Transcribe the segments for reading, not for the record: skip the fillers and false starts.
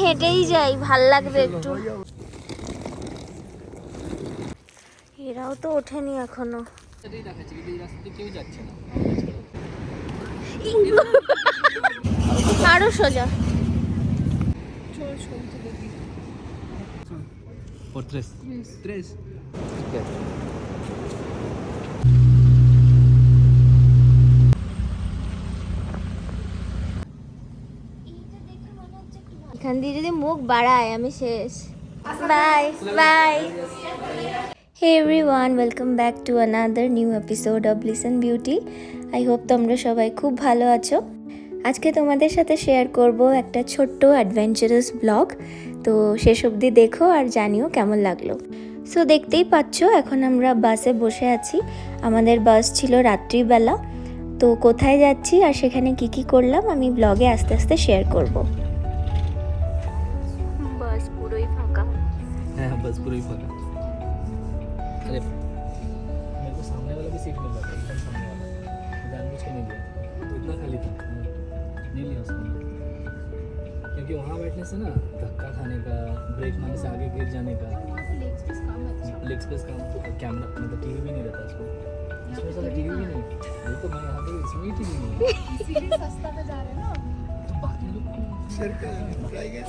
হেঁটেই যাই, ভাল লাগবে একটু। এরাও তো ওঠেনি এখনো। আরো সোজা। Por tres. Tres. Okay. এখান দিয়ে যদি মুখ বাড়ায় আমি শেষ। Bye bye. Hey everyone, welcome back to another new episode of bliss and beauty. I hope তোমরা সবাই খুব ভালো আছো। আজকে তোমাদের সাথে শেয়ার করব একটা ছোট্ট অ্যাডভেঞ্চারাস ব্লগ। তো শেষ অবধি দেখো আর জানিও কেমন লাগলো। সো দেখতেই পাচ্ছ এখন আমরা বাসে বসে আছি। আমাদের বাস ছিল রাত্রিবেলা। তো কোথায় যাচ্ছি আর সেখানে কি করলাম আমি ব্লগে আস্তে আস্তে শেয়ার করব। বাস পুরোই ফাঁকা। হ্যাঁ बस पूरा ही फाका। अरे मेरे को सामने वाला भी सीट मिल रहा था, एकदम सामने वाला जानबूझ के नहीं लिया, तो इतना खाली था नहीं लिया उसने, क्योंकि वहाँ बैठने से ना धक्का खाने का, ब्रेक मारने से आगे गिर जाने का, लेग स्पेस कम, कैमरा मतलब टीवी भी नहीं रहता इसमें साला टीवी भी नहीं। ये तो मैं यहाँ पे इसमें ही टीवी नहीं है, इसीलिए सस्ता पे जा रहे हैं ना। तो बाकी लोग सर का ट्राई कर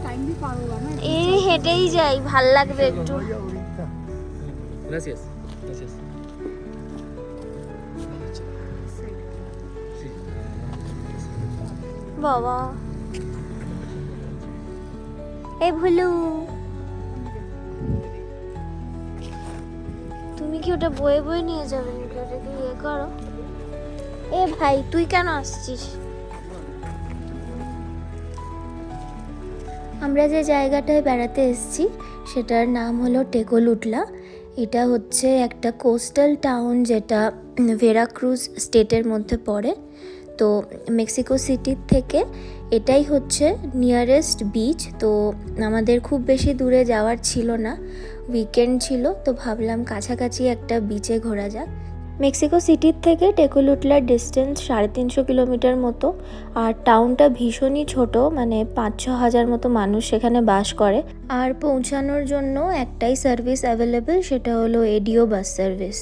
टाइम भी पार होगा ना। এই হেঁটেই যাই, ভাল লাগবে একটু। Gracias. Gracias. বাবা এই ভুলু, তুমি কি ওটা বয়ে বয়ে নিয়ে যাবে নাকি? ওটাকে ইয়ে করো। এ ভাই তুই কেন আসছিস? আমরা যে জায়গাটায় বেড়াতে এসেছি সেটার নাম হলো টেকোলুটলা। এটা হচ্ছে একটা কোস্টাল টাউন যেটা ভেরাক্রুজ স্টেটের মধ্যে পড়ে। তো মেক্সিকো সিটির থেকে এটাই হচ্ছে নিয়ারেস্ট বিচ। তো আমাদের খুব বেশি দূরে যাওয়ার ছিল না, উইকেন্ড ছিল, তো ভাবলাম কাছাকাছি একটা বিচে ঘোরা যাক। মেক্সিকো সিটির থেকে টেকোলুটলার ডিস্টেন্স 350 কিলোমিটার মতো। আর টাউনটা ভীষণই ছোট, মানে 5-6 হাজার মতো মানুষ সেখানে বাস করে। আর পৌঁছানোর জন্য একটাই সার্ভিস অ্যাভেলেবেল, সেটা হলো এডিও বাস সার্ভিস।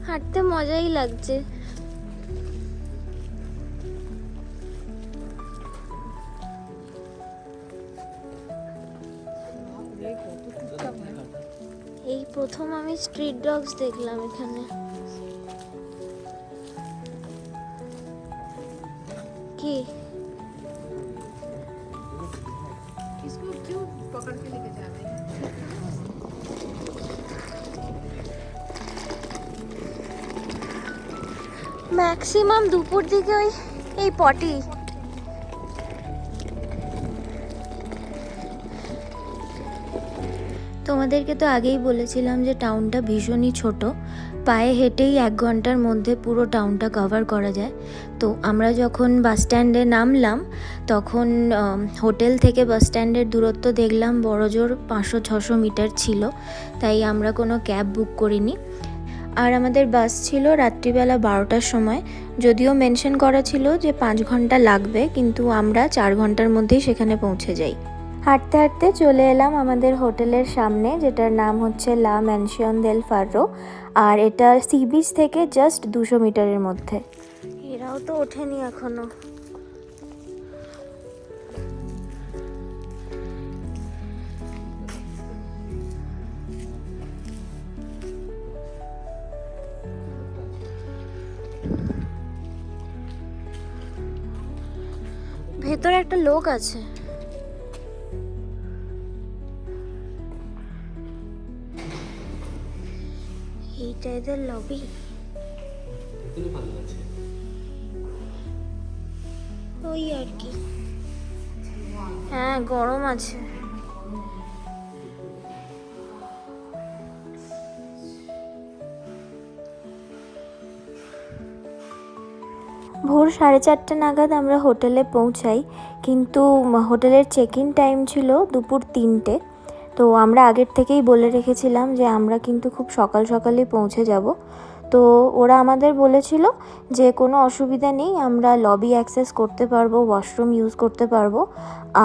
হাঁটতে মজাই লাগছে। এই প্রথম আমি স্ট্রিট ডগস দেখলাম এখানে। কি इसको क्यों पकड़ के लेके जा रहे हैं? ম্যাক্সিমাম দুপুর দিকে ওই এই পটি। তোমাদেরকে তো আগেই বলেছিলাম যে টাউনটা ভীষণই ছোট, পায়ে হেঁটেই 1 ঘন্টার মধ্যে পুরো টাউনটা কভার করা যায়। তো আমরা যখন বাস স্ট্যান্ডে নামলাম তখন হোটেল থেকে বাস স্ট্যান্ডের দূরত্ব দেখলাম বড়জোর 500-600 মিটার ছিল, তাই আমরা কোনো ক্যাব বুক করিনি। আর আমাদের বাস ছিল রাত্রিবেলা 12টার সময়, যদিও মেনশন করা ছিল যে 5 ঘন্টা লাগবে, কিন্তু আমরা 4 ঘন্টার মধ্যেই সেখানে পৌঁছে যাই। হাঁটতে হাঁটতে চলে এলাম আমাদের হোটেলের সামনে, যেটার নাম হচ্ছে লা ম্যানসিয়ন দেল ফার্রো। আর এটা সি বিচ থেকে জাস্ট 200 মিটারের মধ্যে। এরাও তো ওঠেনি এখনো। ভেতরে একটা লোক আছে। এইটা এদের লবি। ওই আর কি, হ্যাঁ গরম আছে। ভোর 4:30 নাগাদ আমরা হোটেলে পৌঁছাই, কিন্তু হোটেলের চেক ইন টাইম ছিল দুপুর 3টে। তো আমরা আগের থেকেই বলে রেখেছিলাম যে আমরা কিন্তু খুব সকাল সকালই পৌঁছে যাব। তো ওরা আমাদের বলেছিল যে কোনো অসুবিধা নেই, আমরা লবি অ্যাক্সেস করতে পারবো, ওয়াশরুম ইউজ করতে পারবো,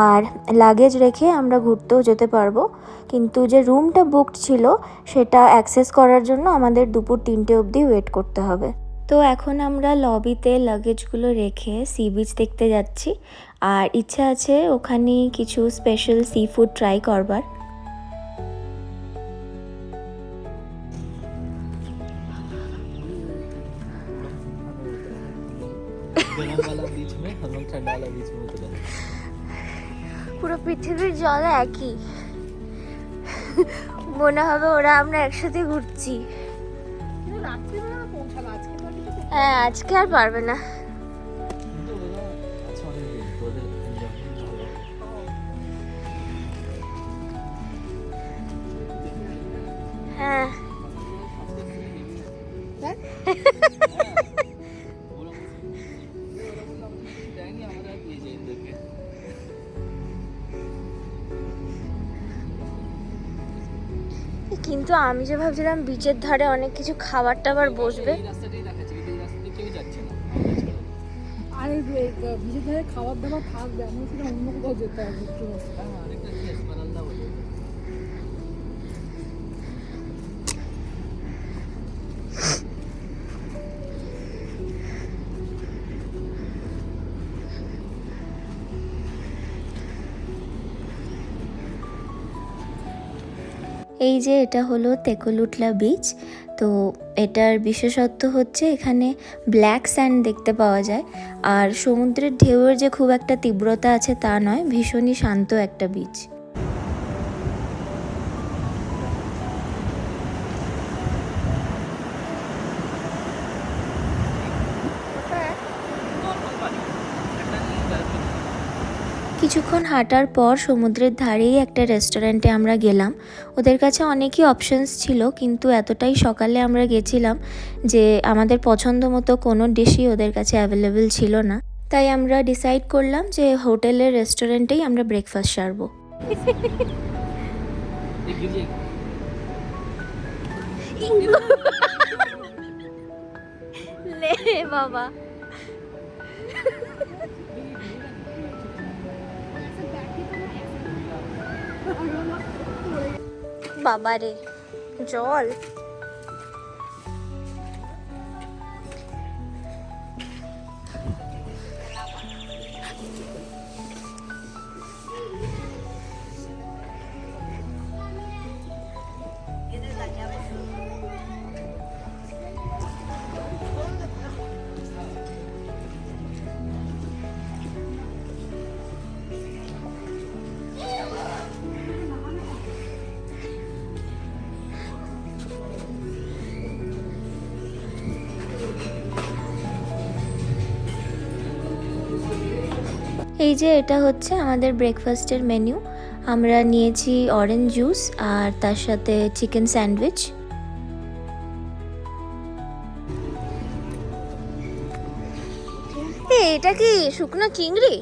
আর লাগেজ রেখে আমরা ঘুরতেও যেতে পারবো। কিন্তু যে রুমটা বুকড ছিল সেটা অ্যাক্সেস করার জন্য আমাদের দুপুর 3টে অবধি ওয়েট করতে হবে। তো এখন আমরা লবিতে লাগেজগুলো রেখে সি বিচ দেখতে যাচ্ছি, আর ইচ্ছা আছে ওখানে কিছু স্পেশাল সি ফুড ট্রাই করবার। गरम वाला बीच में, हम लोग ठंडा वाला बीच में उतरे। পুরো পৃথিবীর জল একই, মনে হবে ওরা আমরা একসাথে ঘুরছি। কিন্তু রাত্রিবেলা পৌঁছালো, আজকে তো আর কিছু করতে হ্যাঁ, আজকে আর পারবে না। কিন্তু ওরা আচ্ছা অনেক দিন ওদের হ্যাঁ, কিন্তু আমি যে ভাবছিলাম বিচের ধারে অনেক কিছু খাবার টাবার বসবে। আর বিশেষ ধরে খাবার দাবার থাকবে, আমি সেটা অন্য কোথাও যেতে হবে একটু। এই যে এটা হলো তেকোলুটলা বিচ। তো এটার বিশেষত্ব হচ্ছে এখানে ব্ল্যাক স্যান্ড দেখতে পাওয়া যায়, আর সমুদ্রের ঢেউয়ের যে খুব একটা তীব্রতা আছে তা নয়, ভীষণই শান্ত একটা বিচ। কিছুক্ষণ হাঁটার পর সমুদ্রের ধারেই একটা রেস্টুরেন্টে আমরা গেলাম। ওদের কাছে অনেকই অপশনস ছিল, কিন্তু এতটাই সকালে আমরা গেছিলাম যে আমাদের পছন্দ মতো কোনো ডিশই ওদের কাছে অ্যাভেলেবেল ছিল না। তাই আমরা ডিসাইড করলাম যে হোটেলের রেস্টুরেন্টেই আমরা ব্রেকফাস্ট সারবো। লে বাবা, বাবারে জল। এই যে এটা হচ্ছে আমাদের ব্রেকফাস্টের মেনু। আমরা নিয়েছি অরেঞ্জ জুস আর তার সাথে চিকেন স্যান্ডউইচ। এটা কি শুকনো চিংড়ি?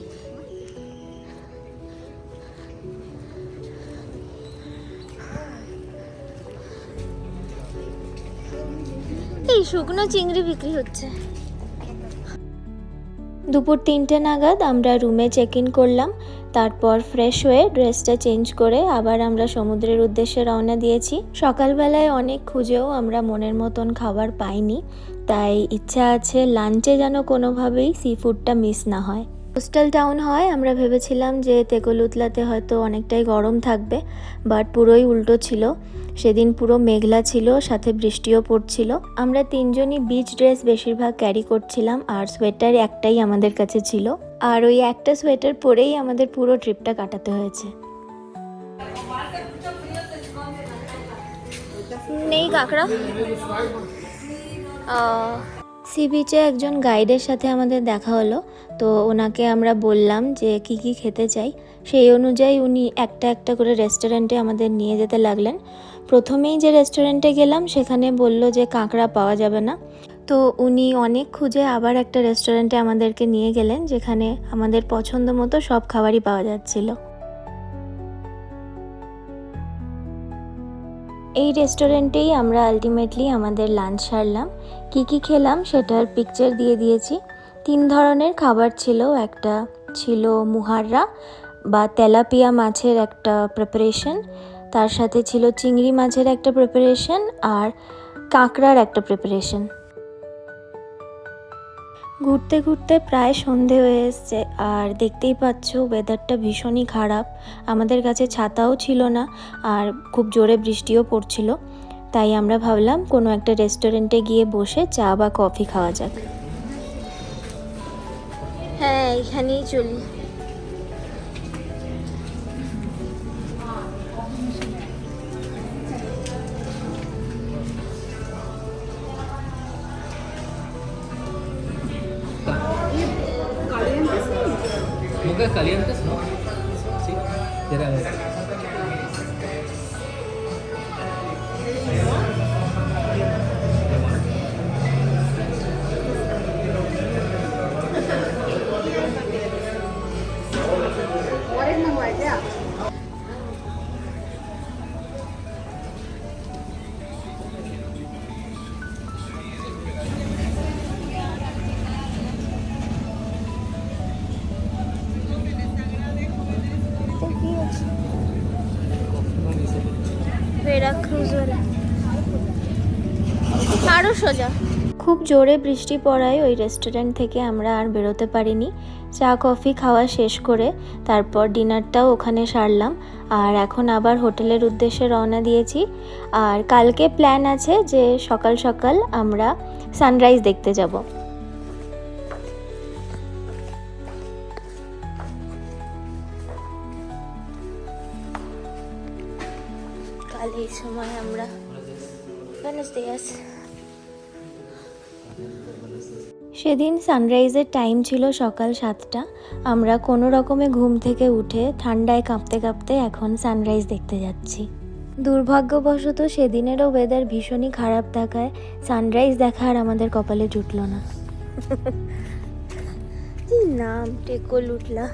এই শুকনো চিংড়ি বিক্রি হচ্ছে। দুপুর 3টে নাগাদ আমরা রুমে চেক ইন করলাম, তারপর ফ্রেশ হয়ে ড্রেসটা চেঞ্জ করে আবার আমরা সমুদ্রের উদ্দেশ্যে রওনা দিয়েছি। সকালবেলায় অনেক খুঁজেও আমরা মনের মতন খাবার পাইনি, তাই ইচ্ছা আছে লাঞ্চে যেন কোনোভাবেই সি ফুডটা মিস না হয়। কোস্টাল টাউন হয়, আমরা ভেবেছিলাম যে তেকোলুতলাতে হয়তো অনেকটাই গরম থাকবে, বাট পুরোই উল্টো ছিল। সেদিন পুরো মেঘলা ছিল, সাথে বৃষ্টিও পড়ছিল। আমরা 3জনই বিচ ড্রেস বেশিরভাগ ক্যারি করছিলাম, আর সোয়েটার একটাই আমাদের কাছে ছিল, আর ওই একটা সোয়েটার পরেই আমাদের পুরো ট্রিপটা কাটাতে হয়েছে। নেই কাঁকড়া। সি বিচে একজন গাইডের সাথে আমাদের দেখা হলো, তো ওনাকে আমরা বললাম যে কি কি খেতে চাই। সেই অনুযায়ী উনি একটা একটা করে রেস্টুরেন্টে আমাদের নিয়ে যেতে লাগলেন। প্রথমেই যে রেস্টুরেন্টে গেলাম সেখানে বলল যে কাঁকড়া পাওয়া যাবে না, তো উনি অনেক খুঁজে আবার একটা রেস্টুরেন্টে আমাদেরকে নিয়ে গেলেন, যেখানে আমাদের পছন্দ মতো সব খাবারই পাওয়া যাচ্ছিল। এই রেস্টুরেন্টেই আমরা আলটিমেটলি আমাদের লাঞ্চ সারলাম। কী খেলাম সেটার পিকচার দিয়ে দিয়েছি। 3 ধরনের খাবার ছিল। একটা ছিল মুহাররা বা তেলাপিয়া মাছের একটা প্রিপারেশন, তার সাথে ছিল চিংড়ি মাছের একটা প্রিপারেশন আর কাঁকড়ার একটা প্রিপারেশন। ঘুরতে ঘুরতে প্রায় সন্ধে হয়ে এসছে আর দেখতেই পাচ্ছ ওয়েদারটা ভীষণই খারাপ। আমাদের কাছে ছাতাও ছিল না আর খুব জোরে বৃষ্টিও পড়ছিল। তাই আমরা ভাবলাম কোনো একটা রেস্টুরেন্টে গিয়ে বসে চা বা কফি খাওয়া যাক। হ্যাঁ, এখানেই চলি। Nunca calientes, ¿no? Sí. Tira. Orange मंगवाए क्या? আরও সোজা। খুব জোরে বৃষ্টি পড়ায় ওই রেস্টুরেন্ট থেকে আমরা আর বেরোতে পারিনি। চা কফি খাওয়া শেষ করে তারপর ডিনারটাও ওখানে সারলাম আর এখন আবার হোটেলের উদ্দেশ্যে রওনা দিয়েছি। আর কালকে প্ল্যান আছে যে সকাল সকাল আমরা সানরাইজ দেখতে যাব। কাল এই সময় আমরা সেদিন সানরাইজের টাইম ছিল সকাল 7টা। আমরা কোনো রকমে ঘুম থেকে উঠে ঠান্ডায় কাঁপতে কাঁপতে এখন সানরাইজ দেখতে যাচ্ছি। দুর্ভাগ্যবশত সেদিনেরও ওয়েদার ভীষণই খারাপ থাকায় সানরাইজ দেখা আর আমাদের কপালে জুটল না। কি নাম টেকোলুটলা।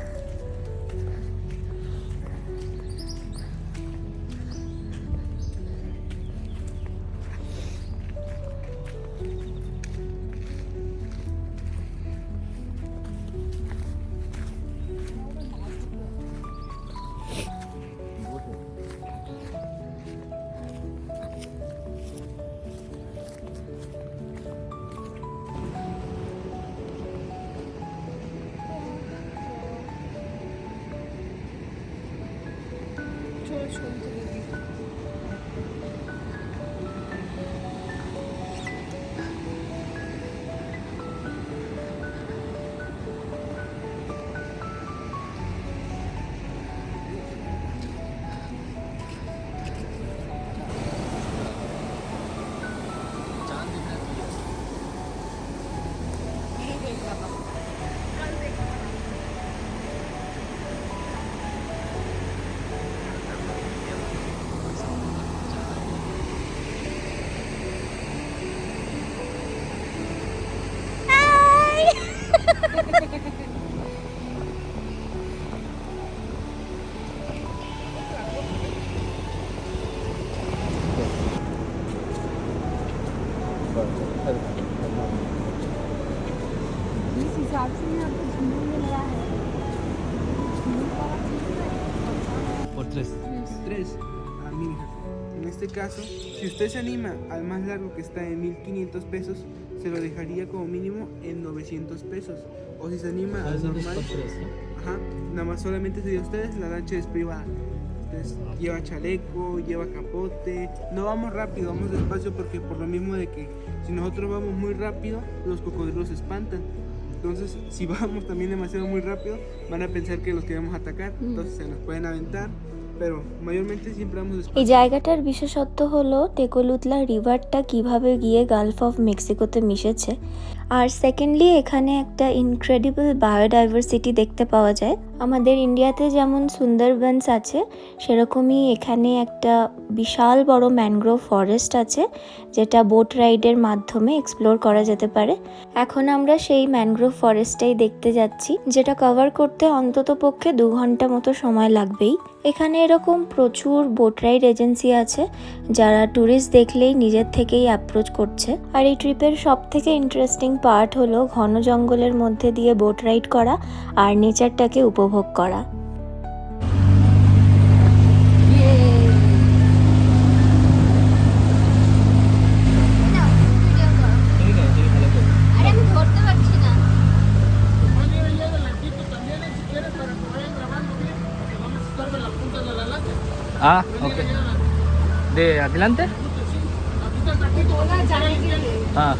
इस हिसाब से मैं आपको झूमर में लगा है। Por 3. 3. Mira, en este caso, si usted se anima al más largo que está en 1500 pesos, se lo dejaría como mínimo en 900 pesos. O si se anima al normal, ajá, nada más solamente sería ustedes, la lancha es privada. Entonces, lleva chaleco, lleva capote. No vamos rápido, vamos despacio porque por lo mismo de que si nosotros vamos muy rápido, los cocodrilos se espantan. Entonces, si vamos también demasiado muy rápido, van a pensar que los queremos atacar. Entonces, se nos pueden aventar. Pero mayormente siempre vamos এই despacio. জায়গাটার বিশেষত্ব হলো টেকোলুতলা রিভারটা কিভাবে গিয়ে Gulf of মেক্সিকোতে মিশেছে। আর secondly এখানে একটা ইনক্রেডিবল বায়োডাইভার্সিটি দেখতে পাওয়া যায়। আমাদের ইন্ডিয়াতে যেমন সুন্দরবনস আছে সেরকমই এখানে একটা বিশাল বড় ম্যানগ্রোভ ফরেস্ট আছে, যেটা বোট রাইডের মাধ্যমে এক্সপ্লোর করা যেতে পারে। এখন আমরা সেই ম্যানগ্রোভ ফরেস্টটাই দেখতে যাচ্ছি, যেটা কভার করতে অন্তত পক্ষে 2 ঘন্টা মতো সময় লাগবেই। এখানে এরকম প্রচুর বোট রাইড এজেন্সি আছে যারা ট্যুরিস্ট দেখলেই নিজের থেকেই অ্যাপ্রোচ করছে। আর এই ট্রিপের সব থেকে ইন্টারেস্টিং পার্ট হলো ঘন জঙ্গলের মধ্যে দিয়ে বোট রাইড করা আর নেচারটাকে উপভোগ করা। তুমি করো, তুমি ভালো করো। আরে আমি ধরতে পারছি না। Ok. ¿De adelante? Ah.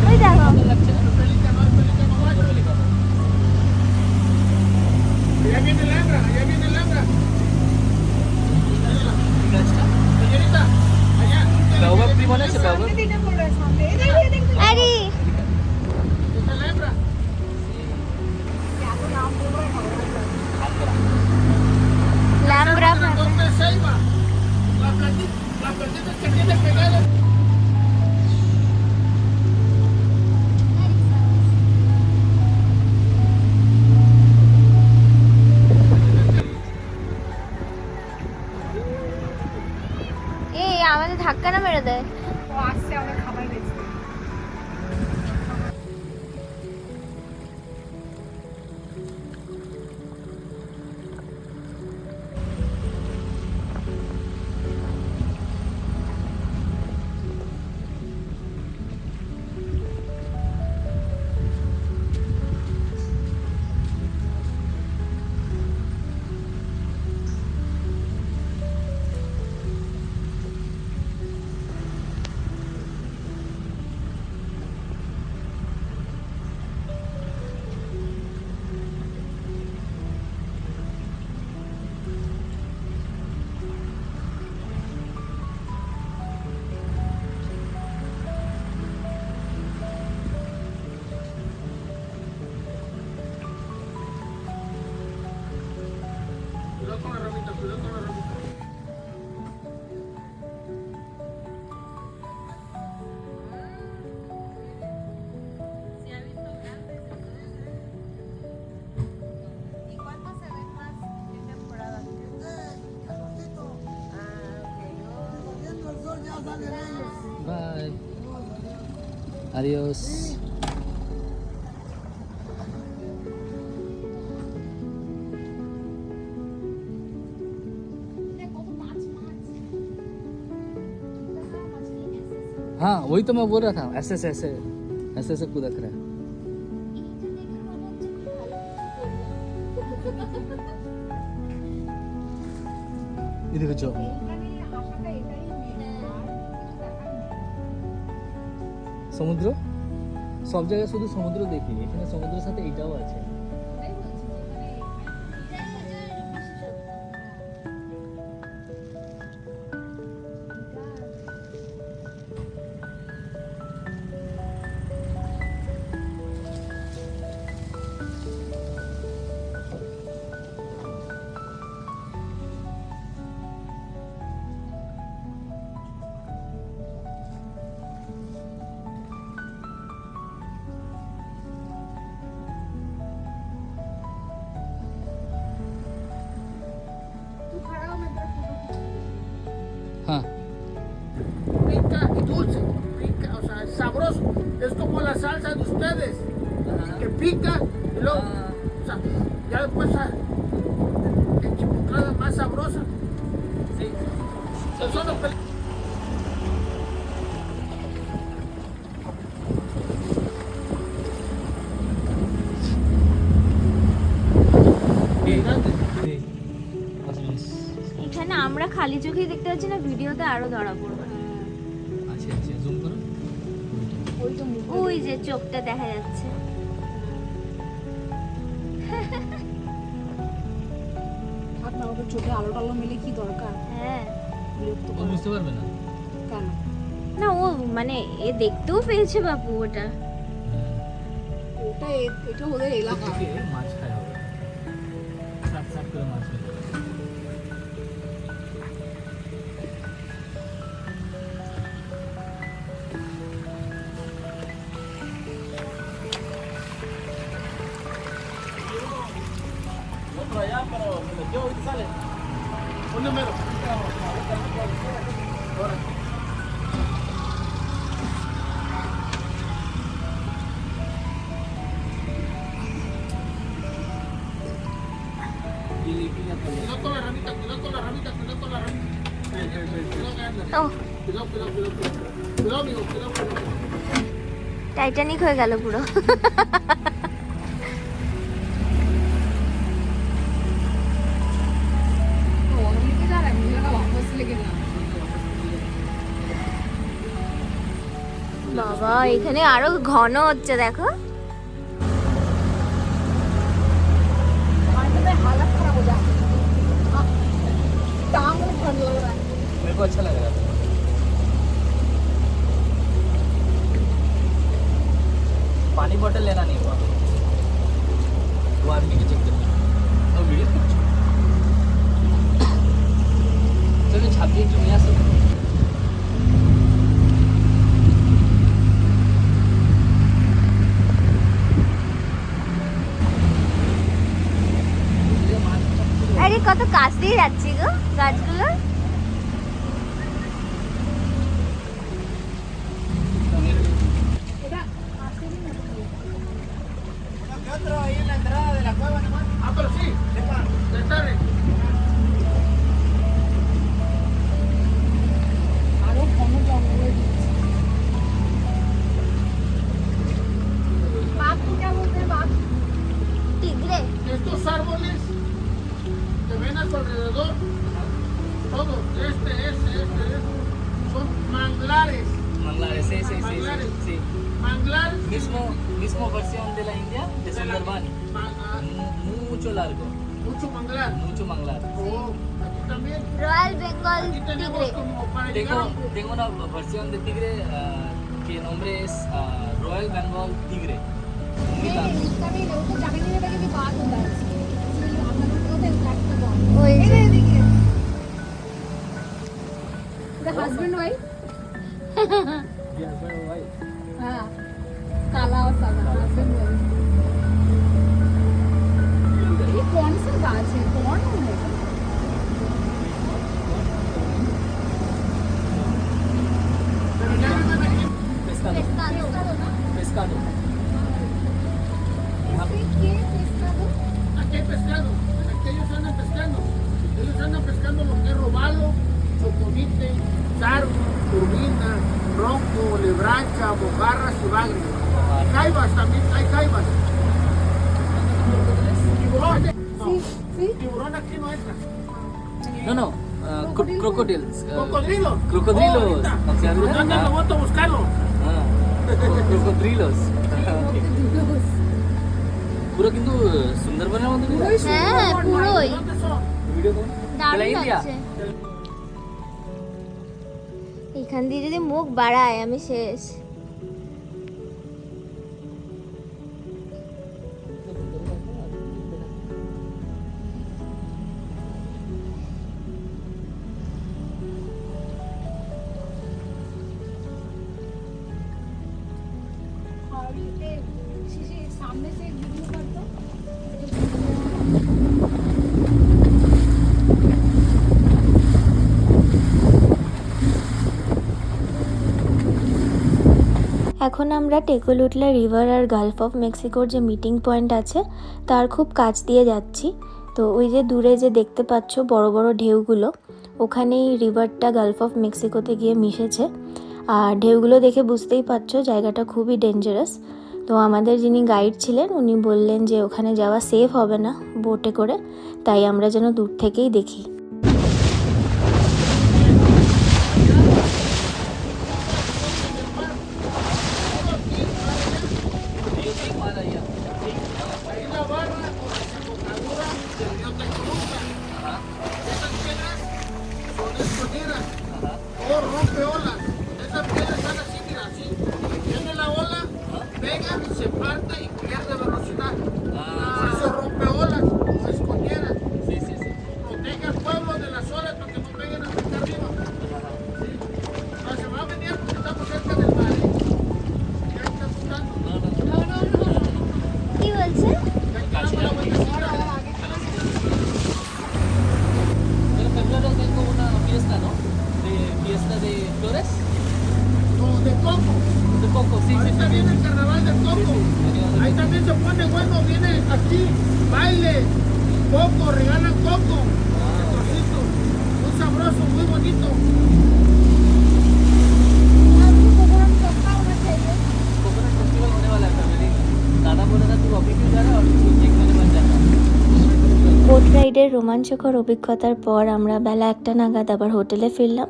ওই দেখো। Baobab tree মনে আছে baobab? আরে ল্যাম্বরা এই আমাদের ধাক্কা না মেরে দেয়। ও আসছে, আমাদের খাবার দিচ্ছে। Bye. Adiós. हाँ वही तो मैं बोल रहा था, ऐसे ऐसे ऐसे ऐसे ऐसे कूदक रहा है। ये देखो जो সমুদ্র, সব জায়গায় শুধু সমুদ্র দেখি, এখানে সমুদ্রের সাথে এটাও আছে। Es como la salsa de ustedes, que pica y luego, o sea, ya después enchipotlada más sabrosa. Sí. Son los এখানে আমরা খালি চোখেই দেখতে পাচ্ছি না, ভিডিওতে আরো ধরা পড়বে। আচ্ছা আচ্ছা জুম করো। ওই তো মুখ ওই যে চোখটা দেখা যাচ্ছে। থাক না, ওদের চোখে আলো টালো মেলে কি দরকার, হ্যাঁ বিরক্ত ও করে বুঝতে পারবে না। কেন? না, ও মানে এ দেখতেও পেয়েছে বাপু ওটা। ওটা এটা ওদের এলাকা। থেকে মাছ খায় হবে, সাত সাত করে মাছ খেতে হবে। Un número. Cuidado con la ramita, cuidado con la ramita, cuidado con la ramita. ও Cuidado, cuidado, cuidado. Cuidado, amigo, cuidado, cuidado. Titanic হয়ে গেল পুরো। অনেকে যারা নিজেরা বাপস লেগে না। বাবা এখানে আরো ঘন হচ্ছে দেখো। हमारे में हालत खराब हो जाती है, टांग में दर्द लग रहा है। मेरे को अच्छा लग रहा था। पानी बॉटल लेना नहीं हुआ वो आदमी के चक्कर में। और वीडियो चलो छापी एक दुनिया से আরে কত কাছ দিয়ে যাচ্ছি গো গাছগুলো। এটা আসেনি না। Ah, pero sí. Está bien. আরো ঘন জঙ্গলে দিচ্ছে। বাঘ क्या बोलते हैं बाघ? টিগরে। Estos árboles que ven a su alrededor, todos, este, son manglares. मंगलारे से Manglares. sí Manglares. mismo versión de la India de Sundarban mucho largo Mucho manglar. manglar Oh, aquí también. Royal Bengal Aquí tenemos টিগরে। como para tengo llegar. tengo una versión de tigre que el nombre es Royal Bengal tigre muy नहीं largo इसका नहीं, वो तो जाने नहीं देता कि बाघ होता है। इसलिए हम लोग को तो इनफैक्ट का बाघ। ওই যে। देखिए The husband wife? हाँ, काला और सादा husband wife। ये कौन सा गाछ है? कौन है? Pero ya viven aquí. pescado pescado यहाँ पे ¿Qué es pescado? Aquí hay pescado. Aquí ellos andan pescando. Ellos andan pescando lo que es robalo, choconite, sargo, turbina, bronco, lebrancha, mojarras y bagre. Caibas también, hay caibas. Tiburón. No, Sí, sí. tiburón aquí no entra. no crocodiles Cocodrilos. Crocodrilos. Oh, ahorita. O sea, Pues anda, lo voy a buscarlo. crocodrilos পুরো কিন্তু সুন্দরবনের মধ্যে পুরোই হ্যাঁ পুরোই ¿Dónde son? Video করুন দারুণ India লাগছে। এখান দিয়ে যদি মুখ বাড়ায় আমি শেষ। और ये शीशे सामने से एक वीडियो कर दो। এখন আমরা টেকোলুটলা রিভার আর গালফ অফ মেক্সিকোর যে মিটিং পয়েন্ট আছে তার খুব কাছ দিয়ে যাচ্ছি। তো ওই যে দূরে যে দেখতে পাচ্ছ বড় বড় ঢেউগুলো, ওখানেই রিভারটা গালফ অফ মেক্সিকোতে গিয়ে মিশেছে। আর ঢেউগুলো দেখে বুঝতেই পারছো জায়গাটা খুবই ডেঞ্জারাস। তো আমাদের যিনি গাইড ছিলেন উনি বললেন যে ওখানে যাওয়া সেফ হবে না বোটে করে, তাই আমরা যেন দূর থেকেই দেখি। Ahí la barra con la desembocadura del río Tecoluca. Esas piedras son escondidas o rompeolas. Esas piedras están así, mira, así. Viene la ola, pega y se parte y pierde velocidad. Por eso rompeolas o escondidas. Sí, sí, sí. Protege al pueblo de las olas para que no peguen hasta acá arriba. ¿Sí? No, se va a venir porque estamos cerca del mar. Ya está buscando. কি বলছে? Pero febrero tengo una fiesta, ¿no? De fiesta de flores. No, de coco. De coco, sí, sí, Ahorita sí. viene el carnaval del coco. Ahí también se pone bueno, viene aquí, baile, coco, regalan coco. Trocito, muy sabroso, muy bonito. Coconut festival होने वाला है family. दादा बोला था तू अभी क्यों जा रहा है और तू देखने मत जाना। বোট রাইডের রোমাঞ্চকর অভিজ্ঞতার পর আমরা বেলা 1টা নাগাদ আবার হোটেলে ফিরলাম।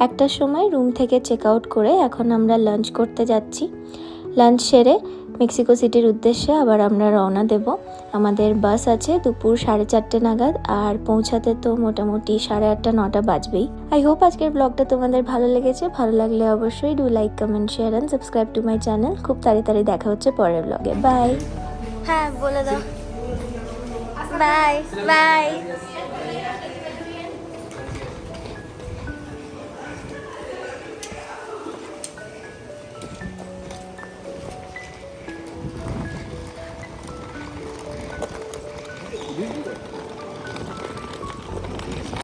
1টার সময় রুম থেকে চেক আউট করে এখন আমরা লাঞ্চ করতে যাচ্ছি। লাঞ্চ সেরে মেক্সিকো সিটির উদ্দেশ্যে আবার আমরা রওনা দেব। আমাদের বাস আছে দুপুর 4:30 নাগাদ, আর পৌঁছাতে তো মোটামুটি 8:30 9টা বাজবেই। আই হোপ আজকের ব্লগটা তোমাদের ভালো লেগেছে। ভালো লাগলে অবশ্যই do like, comment, share and subscribe to my channel. খুব তাড়াতাড়ি দেখা হচ্ছে পরের ব্লগে। বাই। হ্যাঁ বলে দাও বাই বাই। This is